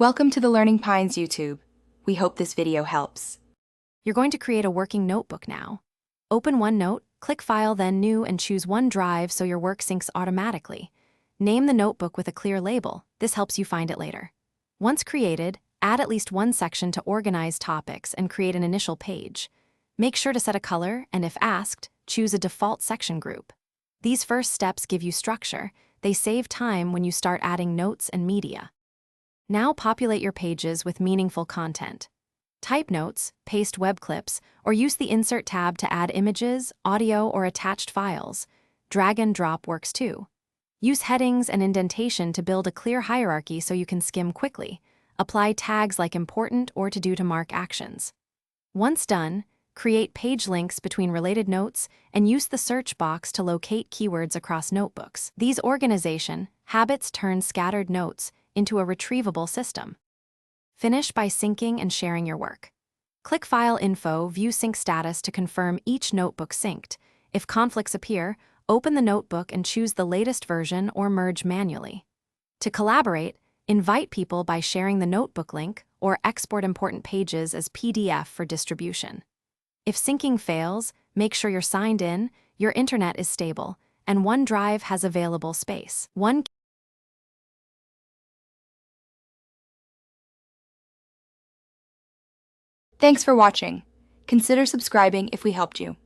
Welcome to the Learning Pines YouTube. We hope this video helps. You're going to create a working notebook now. Open OneNote, click File, then New, and choose OneDrive so your work syncs automatically. Name the notebook with a clear label. This helps you find it later. Once created, add at least one section to organize topics and create an initial page. Make sure to set a color, and if asked, choose a default section group. These first steps give you structure. They save time when you start adding notes and media. Now populate your pages with meaningful content. Type notes, paste web clips, or use the Insert tab to add images, audio, or attached files. Drag and drop works too. Use headings and indentation to build a clear hierarchy so you can skim quickly. Apply tags like important or to do to mark actions. Once done, create page links between related notes and use the search box to locate keywords across notebooks. These organization habits turn scattered notes into a retrievable system. Finish by syncing and sharing your work. Click File Info, view sync status to confirm each notebook synced. If conflicts appear, open the notebook and choose the latest version or merge manually. To collaborate, invite people by sharing the notebook link or export important pages as PDF for distribution. If syncing fails, make sure you're signed in, your internet is stable, and OneDrive has available space. Thanks for watching. Consider subscribing if we helped you.